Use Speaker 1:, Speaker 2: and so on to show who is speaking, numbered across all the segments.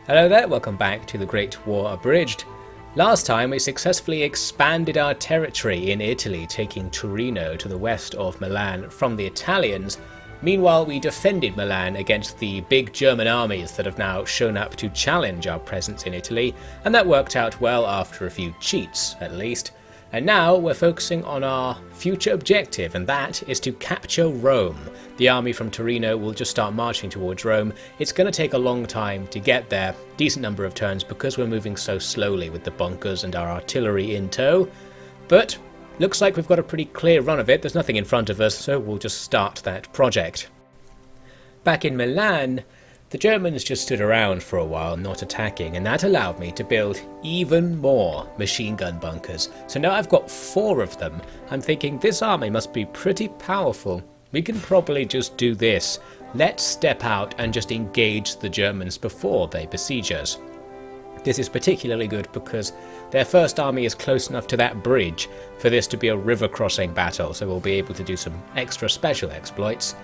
Speaker 1: Hello there, welcome back to the Great War Abridged. Last time we successfully expanded our territory in Italy, taking Torino to the west of Milan from the Italians. Meanwhile, we defended Milan against the big German armies that have now shown up to challenge our presence in Italy, and that worked out well after a few cheats, at least. And now we're focusing on our future objective, and that is to capture Rome. The army from Torino will just start marching towards Rome. It's going to take a long time to get there, decent number of turns because we're moving so slowly with the bunkers and our artillery in tow. But looks like we've got a pretty clear run of it. There's nothing in front of us, so we'll just start that project. Back in Milan, the Germans just stood around for a while not attacking, and that allowed me to build even more machine gun bunkers. So now I've got 4 of them. I'm thinking this army must be pretty powerful. We can probably just do this. Let's step out and just engage the Germans before they besiege us. This is particularly good because their first army is close enough to that bridge for this to be a river crossing battle, so we'll be able to do some extra special exploits.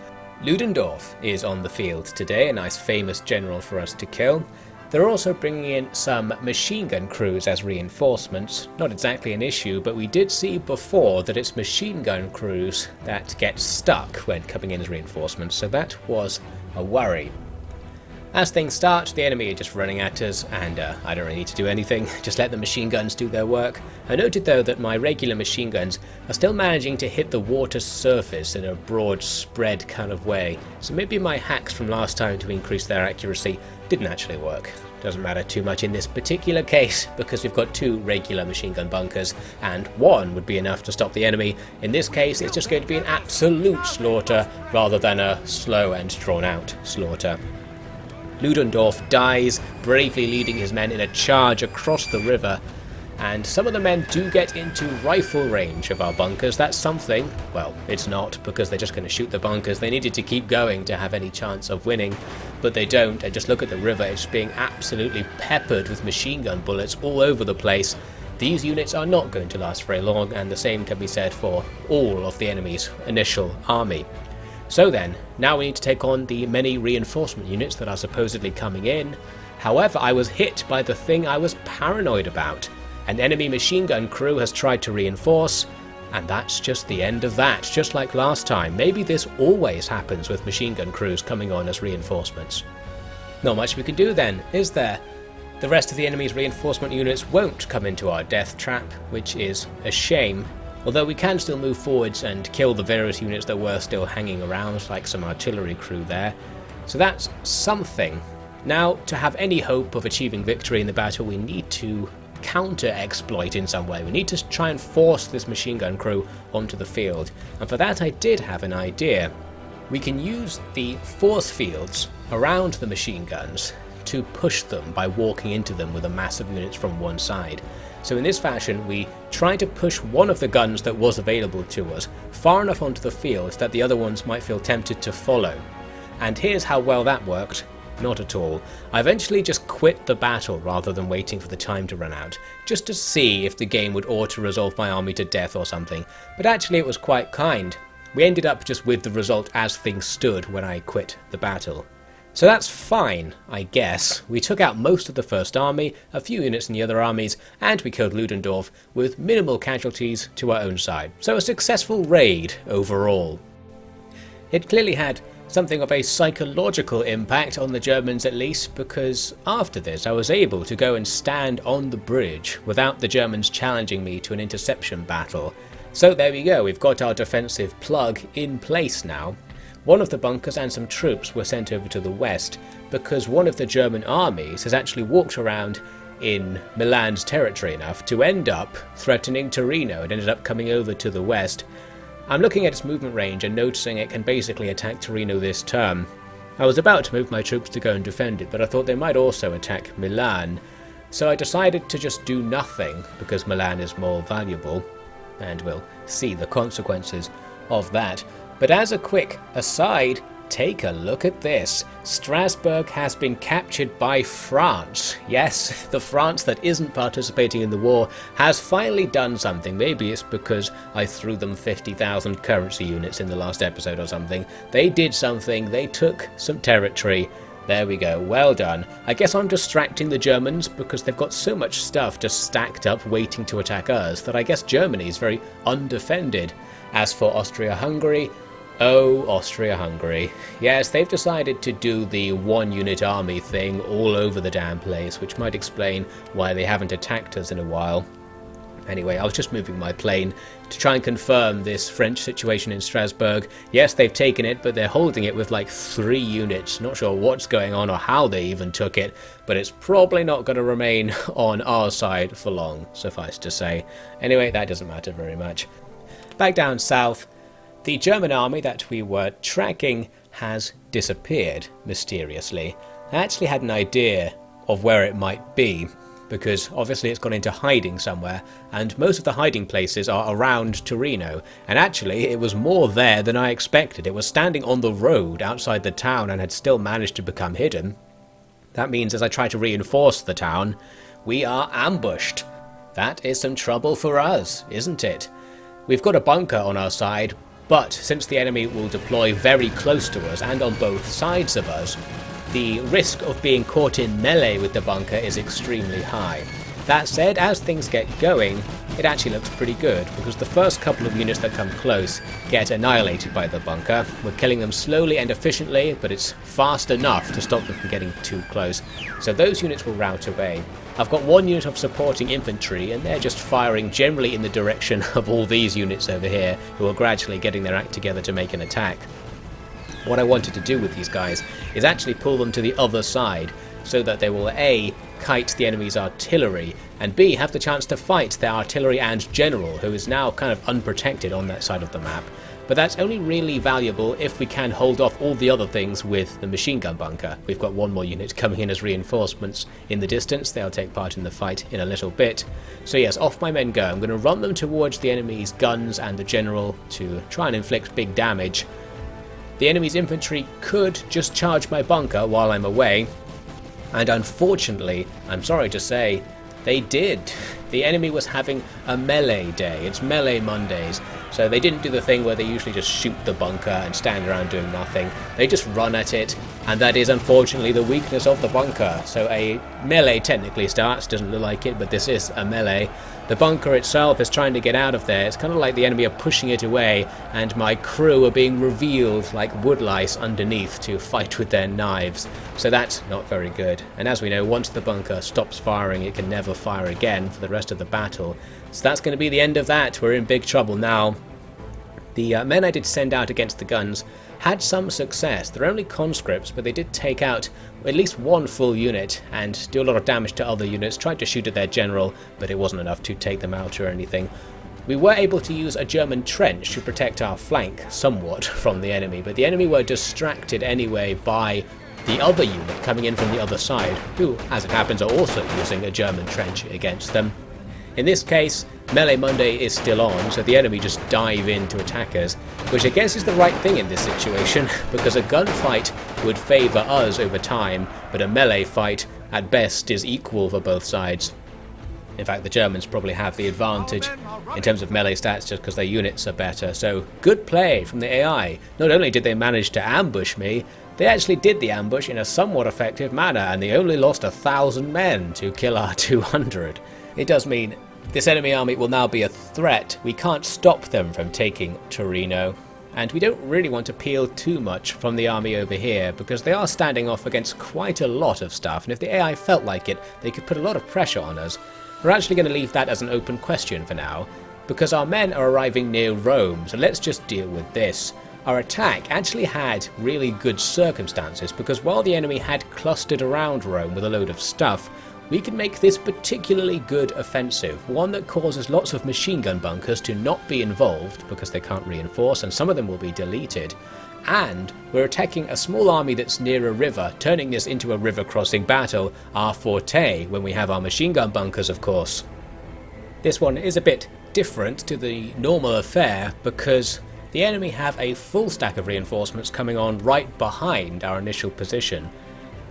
Speaker 1: Ludendorff is on the field today, a nice famous general for us to kill. They're also bringing in some machine gun crews as reinforcements. Not exactly an issue, but we did see before that it's machine gun crews that get stuck when coming in as reinforcements, so that was a worry. As things start, the enemy are just running at us, and I don't really need to do anything, just let the machine guns do their work. I noted though that my regular machine guns are still managing to hit the water surface in a broad spread kind of way, so maybe my hacks from last time to increase their accuracy didn't actually work. Doesn't matter too much in this particular case, because we've got 2 regular machine gun bunkers, and 1 would be enough to stop the enemy. In this case, it's just going to be an absolute slaughter, rather than a slow and drawn out slaughter. Ludendorff dies, bravely leading his men in a charge across the river, and some of the men do get into rifle range of our bunkers. That's something. Well, it's not, because they're just going to shoot the bunkers. They needed to keep going to have any chance of winning, but they don't, and just look at the river. It's being absolutely peppered with machine gun bullets all over the place. These units are not going to last very long, and the same can be said for all of the enemy's initial army. So then, now we need to take on the many reinforcement units that are supposedly coming in. However, I was hit by the thing I was paranoid about. An enemy machine gun crew has tried to reinforce, and that's just the end of that, just like last time. Maybe this always happens with machine gun crews coming on as reinforcements. Not much we can do then, is there? The rest of the enemy's reinforcement units won't come into our death trap, which is a shame. Although we can still move forwards and kill the various units that were still hanging around, like some artillery crew there. So that's something. Now, to have any hope of achieving victory in the battle, we need to counter-exploit in some way. We need to try and force this machine gun crew onto the field. And for that I did have an idea. We can use the force fields around the machine guns to push them by walking into them with a mass of units from one side. So in this fashion, we try to push one of the guns that was available to us far enough onto the field that the other ones might feel tempted to follow. And here's how well that worked. Not at all. I eventually just quit the battle rather than waiting for the time to run out, just to see if the game would auto-resolve my army to death or something, but actually it was quite kind. We ended up just with the result as things stood when I quit the battle. So that's fine, I guess. We took out most of the first army, a few units in the other armies, and we killed Ludendorff with minimal casualties to our own side. So a successful raid overall. It clearly had something of a psychological impact on the Germans at least, because after this I was able to go and stand on the bridge without the Germans challenging me to an interception battle. So there we go, we've got our defensive plug in place now. One of the bunkers and some troops were sent over to the west because one of the German armies has actually walked around in Milan's territory enough to end up threatening Torino and ended up coming over to the west. I'm looking at its movement range and noticing it can basically attack Torino this turn. I was about to move my troops to go and defend it, but I thought they might also attack Milan, so I decided to just do nothing because Milan is more valuable, and we'll see the consequences of that. But as a quick aside, take a look at this. Strasbourg has been captured by France. Yes, the France that isn't participating in the war has finally done something. Maybe it's because I threw them 50,000 currency units in the last episode or something. They did something, they took some territory. There we go, well done. I guess I'm distracting the Germans because they've got so much stuff just stacked up waiting to attack us that I guess Germany is very undefended. As for Austria-Hungary, oh, Austria-Hungary. Yes, they've decided to do the one-unit army thing all over the damn place, which might explain why they haven't attacked us in a while. Anyway, I was just moving my plane to try and confirm this French situation in Strasbourg. Yes, they've taken it, but they're holding it with like 3 units. Not sure what's going on or how they even took it, but it's probably not going to remain on our side for long, suffice to say. Anyway, that doesn't matter very much. Back down south, the German army that we were tracking has disappeared mysteriously. I actually had an idea of where it might be, because obviously it's gone into hiding somewhere, and most of the hiding places are around Torino, and actually it was more there than I expected. It was standing on the road outside the town and had still managed to become hidden. That means as I try to reinforce the town, we are ambushed. That is some trouble for us, isn't it? We've got a bunker on our side, but since the enemy will deploy very close to us and on both sides of us, the risk of being caught in melee with the bunker is extremely high. That said, as things get going, it actually looks pretty good, because the first couple of units that come close get annihilated by the bunker. We're killing them slowly and efficiently, but it's fast enough to stop them from getting too close. So those units will rout away. I've got 1 unit of supporting infantry, and they're just firing generally in the direction of all these units over here, who are gradually getting their act together to make an attack. What I wanted to do with these guys is actually pull them to the other side, so that they will A, kite the enemy's artillery, and B, have the chance to fight their artillery and general, who is now kind of unprotected on that side of the map. But that's only really valuable if we can hold off all the other things with the machine gun bunker. We've got 1 more unit coming in as reinforcements in the distance. They'll take part in the fight in a little bit. So yes, off my men go. I'm going to run them towards the enemy's guns and the general to try and inflict big damage. The enemy's infantry could just charge my bunker while I'm away, and unfortunately, I'm sorry to say, they did. The enemy was having a melee day. It's melee Mondays, so they didn't do the thing where they usually just shoot the bunker and stand around doing nothing. They just run at it, and that is unfortunately the weakness of the bunker. So a melee technically starts, doesn't look like it, but this is a melee. The bunker itself is trying to get out of there. It's kind of like the enemy are pushing it away, and my crew are being revealed like woodlice underneath to fight with their knives. So that's not very good. And as we know, once the bunker stops firing, it can never fire again for the rest of the battle. So that's going to be the end of that. We're in big trouble now. The men I did send out against the guns had some success. They're only conscripts, but they did take out at least 1 full unit and do a lot of damage to other units, tried to shoot at their general, but it wasn't enough to take them out or anything. We were able to use a German trench to protect our flank somewhat from the enemy, but the enemy were distracted anyway by the other unit coming in from the other side, who, as it happens, are also using a German trench against them. In this case, Melee Monday is still on, so the enemy just dive in to attack us, which I guess is the right thing in this situation, because a gunfight would favour us over time, but a melee fight at best is equal for both sides. In fact, the Germans probably have the advantage in terms of melee stats just because their units are better, so good play from the AI. Not only did they manage to ambush me, they actually did the ambush in a somewhat effective manner, and they only lost 1,000 men to kill our 200. It does mean this enemy army will now be a threat. We can't stop them from taking Torino, and we don't really want to peel too much from the army over here because they are standing off against quite a lot of stuff, and if the AI felt like it, they could put a lot of pressure on us. We're actually going to leave that as an open question for now, because our men are arriving near Rome, so let's just deal with this. Our attack actually had really good circumstances, because while the enemy had clustered around Rome with a load of stuff, we can make this particularly good offensive, one that causes lots of machine gun bunkers to not be involved because they can't reinforce and some of them will be deleted. And we're attacking a small army that's near a river, turning this into a river crossing battle, our forte when we have our machine gun bunkers, of course. This one is a bit different to the normal affair because the enemy have a full stack of reinforcements coming on right behind our initial position.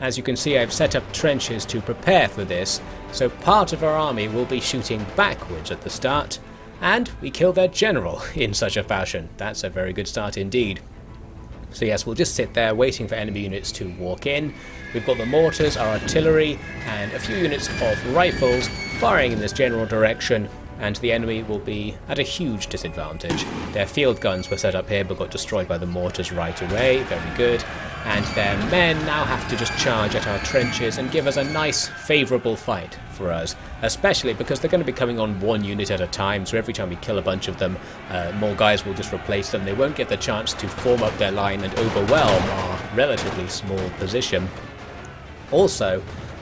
Speaker 1: As you can see, I've set up trenches to prepare for this, so part of our army will be shooting backwards at the start, and we kill their general in such a fashion. That's a very good start indeed. So yes, we'll just sit there waiting for enemy units to walk in. We've got the mortars, our artillery, and a few units of rifles firing in this general direction, and the enemy will be at a huge disadvantage. Their field guns were set up here but got destroyed by the mortars right away, very good. And their men now have to just charge at our trenches and give us a nice, favourable fight for us, especially because they're going to be coming on one unit at a time, so every time we kill a bunch of them, more guys will just replace them. They won't get the chance to form up their line and overwhelm our relatively small position. Also,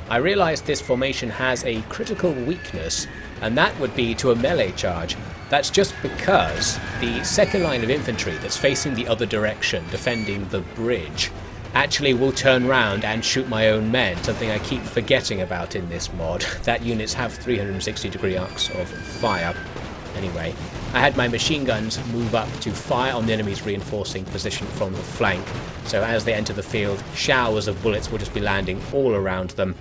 Speaker 1: I realised this formation has a critical weakness, and that would be to a melee charge. That's just because the second line of infantry that's facing the other direction, defending the bridge, actually will turn round and shoot my own men, something I keep forgetting about in this mod. That units have 360-degree arcs of fire. Anyway, I had my machine guns move up to fire on the enemy's reinforcing position from the flank, so as they enter the field, showers of bullets will just be landing all around them.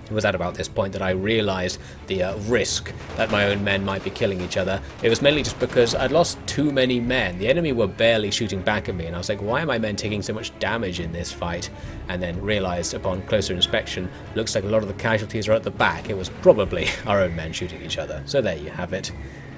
Speaker 1: It was at about this point that I realised the risk that my own men might be killing each other. It was mainly just because I'd lost too many men. The enemy were barely shooting back at me, and I was like, why are my men taking so much damage in this fight? And then realised upon closer inspection, looks like a lot of the casualties are at the back. It was probably our own men shooting each other. So there you have it.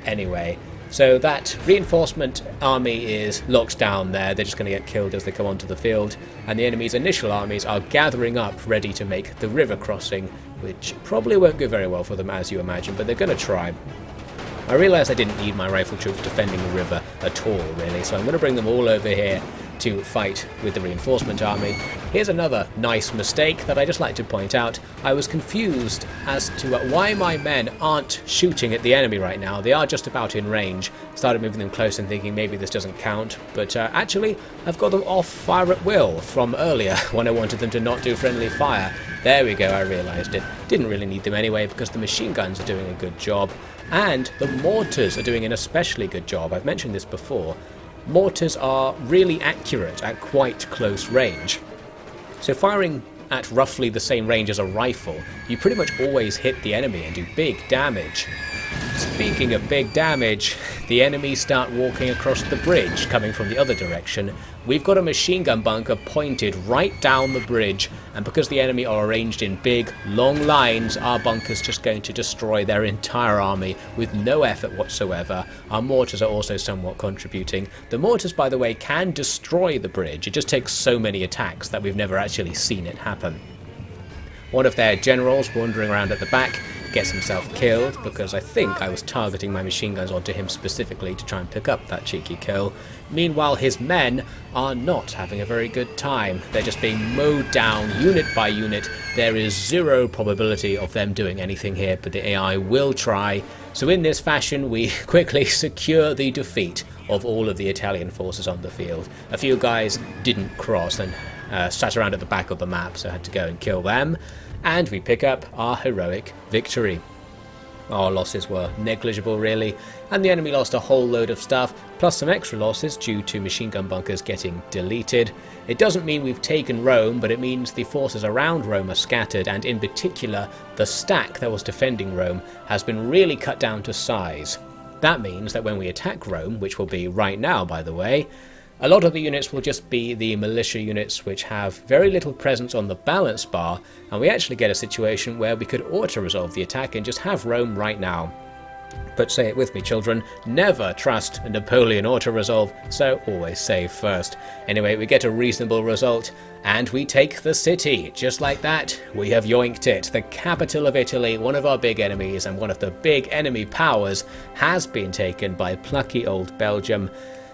Speaker 1: Anyway, so that reinforcement army is locked down there. They're just going to get killed as they come onto the field, and the enemy's initial armies are gathering up ready to make the river crossing, which probably won't go very well for them, as you imagine, but they're going to try. I realised I didn't need my rifle troops defending the river at all, really, so I'm going to bring them all over here to fight with the reinforcement army. Here's another nice mistake that I just like to point out. I was confused as to why my men aren't shooting at the enemy right now. They are just about in range. Started moving them close and thinking maybe this doesn't count, but actually I've got them off fire at will from earlier when I wanted them to not do friendly fire. There we go, I realised it. Didn't really need them anyway because the machine guns are doing a good job, and the mortars are doing an especially good job. I've mentioned this before. Mortars are really accurate at quite close range. So firing at roughly the same range as a rifle, you pretty much always hit the enemy and do big damage. Speaking of big damage, the enemies start walking across the bridge, coming from the other direction. We've got a machine gun bunker pointed right down the bridge, and because the enemy are arranged in big, long lines, our bunker's just going to destroy their entire army with no effort whatsoever. Our mortars are also somewhat contributing. The mortars, by the way, can destroy the bridge. It just takes so many attacks that we've never actually seen it happen. One of their generals wandering around at the back gets himself killed because I think I was targeting my machine guns onto him specifically to try and pick up that cheeky kill. Meanwhile, his men are not having a very good time. They're just being mowed down unit by unit. There is zero probability of them doing anything here, but the AI will try. So in this fashion, we quickly secure the defeat of all of the Italian forces on the field. A few guys didn't cross and sat around at the back of the map, so I had to go and kill them. And we pick up our heroic victory. Our losses were negligible, really, and the enemy lost a whole load of stuff, plus some extra losses due to machine gun bunkers getting deleted. It doesn't mean we've taken Rome, but it means the forces around Rome are scattered, and in particular, the stack that was defending Rome has been really cut down to size. That means that when we attack Rome, which will be right now, by the way, a lot of the units will just be the militia units, which have very little presence on the balance bar, and we actually get a situation where we could auto-resolve the attack and just have Rome right now. But say it with me, children, never trust a Napoleon auto-resolve, so always save first. Anyway, we get a reasonable result, and we take the city. Just like that, we have yoinked it. The capital of Italy, one of our big enemies and one of the big enemy powers, has been taken by plucky old Belgium.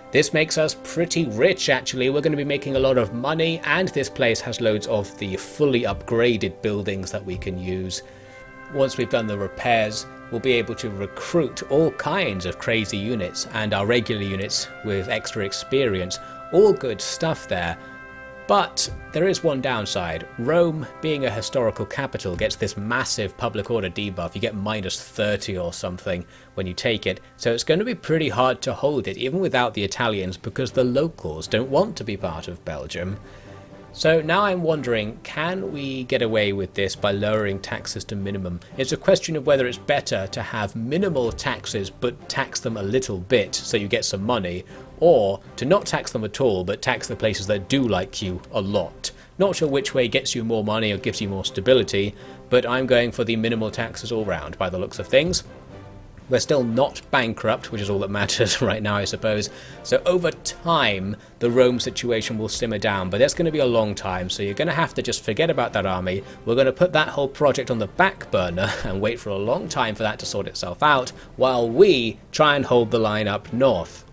Speaker 1: This makes us pretty rich, actually. We're going to be making a lot of money, and this place has loads of the fully upgraded buildings that we can use. Once we've done the repairs, we'll be able to recruit all kinds of crazy units, and our regular units with extra experience. All good stuff there. But there is one downside. Rome, being a historical capital, gets this massive public order debuff. You get -30 or something when you take it, so it's going to be pretty hard to hold it, even without the Italians, because the locals don't want to be part of Belgium. So now I'm wondering, can we get away with this by lowering taxes to minimum? It's a question of whether it's better to have minimal taxes but tax them a little bit so you get some money, or to not tax them at all, but tax the places that do like you a lot. Not sure which way gets you more money or gives you more stability, but I'm going for the minimal taxes all round by the looks of things. We're still not bankrupt, which is all that matters right now, I suppose. So over time, the Rome situation will simmer down, but that's going to be a long time, so you're going to have to just forget about that army. We're going to put that whole project on the back burner and wait for a long time for that to sort itself out, while we try and hold the line up north.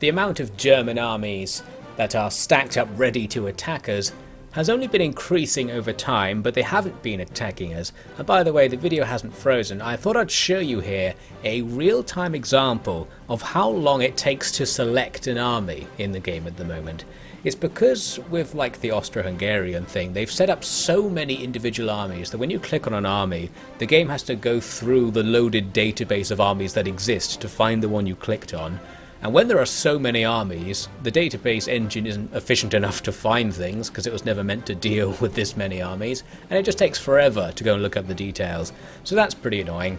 Speaker 1: The amount of German armies that are stacked up ready to attack us has only been increasing over time, but they haven't been attacking us. And by the way, the video hasn't frozen. I thought I'd show you here a real-time example of how long it takes to select an army in the game at the moment. It's because with like the Austro-Hungarian thing, they've set up so many individual armies that when you click on an army, the game has to go through the loaded database of armies that exist to find the one you clicked on. And when there are so many armies, the database engine isn't efficient enough to find things because it was never meant to deal with this many armies, and it just takes forever to go and look up the details. So that's pretty annoying.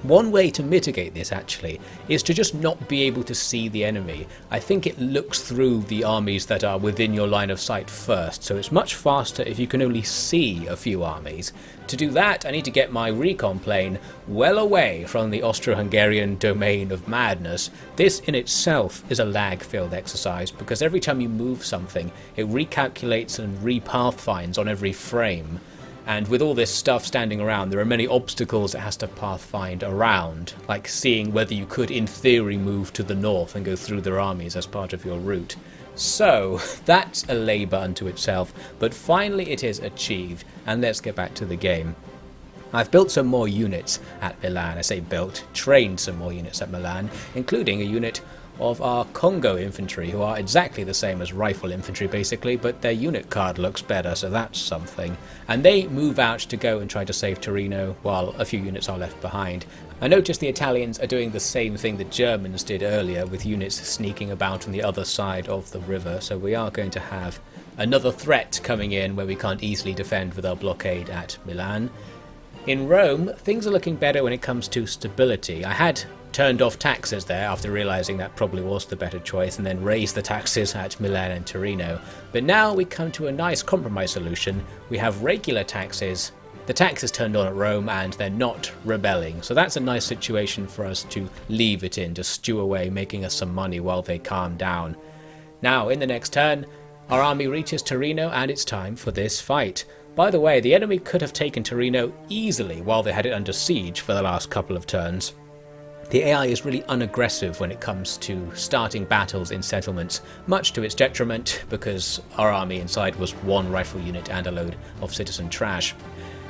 Speaker 1: One way to mitigate this actually is to just not be able to see the enemy. I think it looks through the armies that are within your line of sight first, so it's much faster if you can only see a few armies. To do that, I need to get my recon plane well away from the Austro-Hungarian domain of madness. This in itself is a lag-filled exercise because every time you move something, it recalculates and repathfinds on every frame. And with all this stuff standing around, there are many obstacles it has to pathfind around, like seeing whether you could in theory move to the north and go through their armies as part of your route. So that's a labour unto itself, but finally it is achieved, and let's get back to the game. I've built some more units at Milan. I say built, trained some more units at Milan, including a unit of our Congo infantry, who are exactly the same as rifle infantry basically, but their unit card looks better, so that's something. And they move out to go and try to save Torino, while a few units are left behind. I noticed the Italians are doing the same thing the Germans did earlier, with units sneaking about on the other side of the river, so we are going to have another threat coming in where we can't easily defend with our blockade at Milan. In Rome, things are looking better when it comes to stability. I had turned off taxes there after realising that probably was the better choice, and then raised the taxes at Milan and Torino. But now we come to a nice compromise solution. We have regular taxes, the tax is turned on at Rome, and they're not rebelling. So that's a nice situation for us to leave it in, to stew away, making us some money while they calm down. Now, in the next turn, our army reaches Torino, and it's time for this fight. By the way, the enemy could have taken Torino easily while they had it under siege for the last couple of turns. The AI is really unaggressive when it comes to starting battles in settlements, much to its detriment because our army inside was one rifle unit and a load of citizen trash.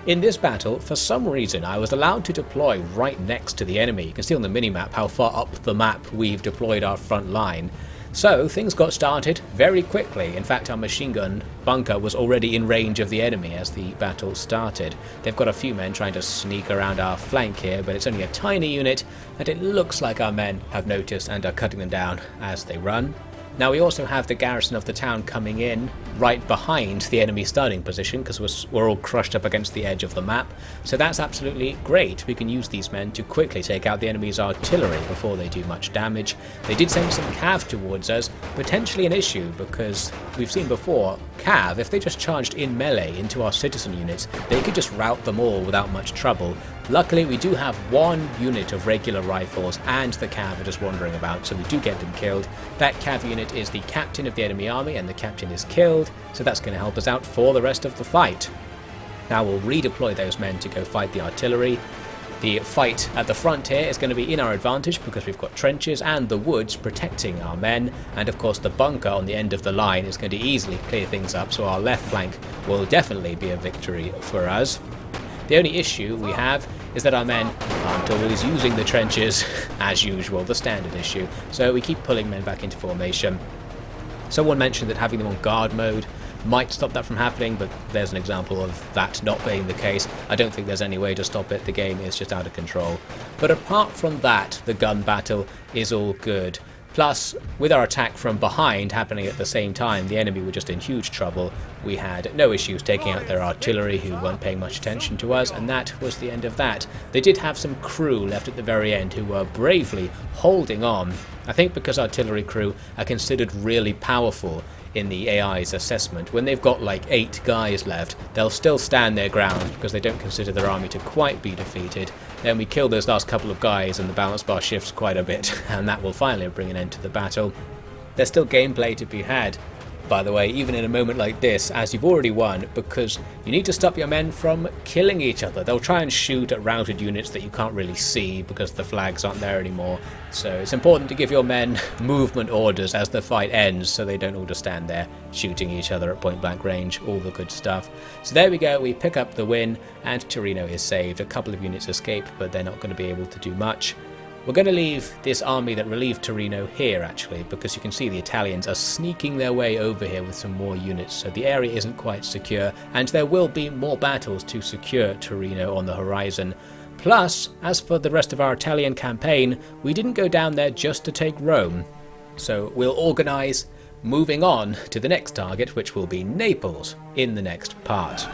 Speaker 1: In this battle, for some reason, I was allowed to deploy right next to the enemy. You can see on the minimap how far up the map we've deployed our front line. So things got started very quickly. In fact, our machine gun bunker was already in range of the enemy as the battle started. They've got a few men trying to sneak around our flank here, but it's only a tiny unit, and it looks like our men have noticed and are cutting them down as they run. Now we also have the garrison of the town coming in right behind the enemy starting position because we're all crushed up against the edge of the map. So that's absolutely great. We can use these men to quickly take out the enemy's artillery before they do much damage. They did send some cav towards us, potentially an issue because we've seen before, cav, if they just charged in melee into our citizen units, they could just rout them all without much trouble. Luckily we do have one unit of regular rifles and the cav are just wandering about, so we do get them killed. That cav unit is the captain of the enemy army and the captain is killed, so that's going to help us out for the rest of the fight. Now we'll redeploy those men to go fight the artillery. The fight at the front here is going to be in our advantage because we've got trenches and the woods protecting our men, and of course the bunker on the end of the line is going to easily clear things up, so our left flank will definitely be a victory for us. The only issue we have is that our men aren't always using the trenches, as usual, the standard issue, so we keep pulling men back into formation. Someone mentioned that having them on guard mode might stop that from happening, but there's an example of that not being the case. I don't think there's any way to stop it, the game is just out of control. But apart from that, the gun battle is all good. Plus, with our attack from behind happening at the same time, the enemy were just in huge trouble. We had no issues taking out their artillery, who weren't paying much attention to us, and that was the end of that. They did have some crew left at the very end who were bravely holding on. I think because artillery crew are considered really powerful in the AI's assessment. When they've got like 8 guys left, they'll still stand their ground because they don't consider their army to quite be defeated. Then we kill those last couple of guys and the balance bar shifts quite a bit, and that will finally bring an end to the battle. There's still gameplay to be had, by the way, even in a moment like this, as you've already won, because you need to stop your men from killing each other. They'll try and shoot at routed units that you can't really see because the flags aren't there anymore. So it's important to give your men movement orders as the fight ends, so they don't all just stand there shooting each other at point blank range, all the good stuff. So there we go, we pick up the win, and Torino is saved. A couple of units escape, but they're not going to be able to do much. We're going to leave this army that relieved Torino here, actually, because you can see the Italians are sneaking their way over here with some more units, so the area isn't quite secure, and there will be more battles to secure Torino on the horizon. Plus, as for the rest of our Italian campaign, we didn't go down there just to take Rome. So we'll organise moving on to the next target, which will be Naples, in the next part.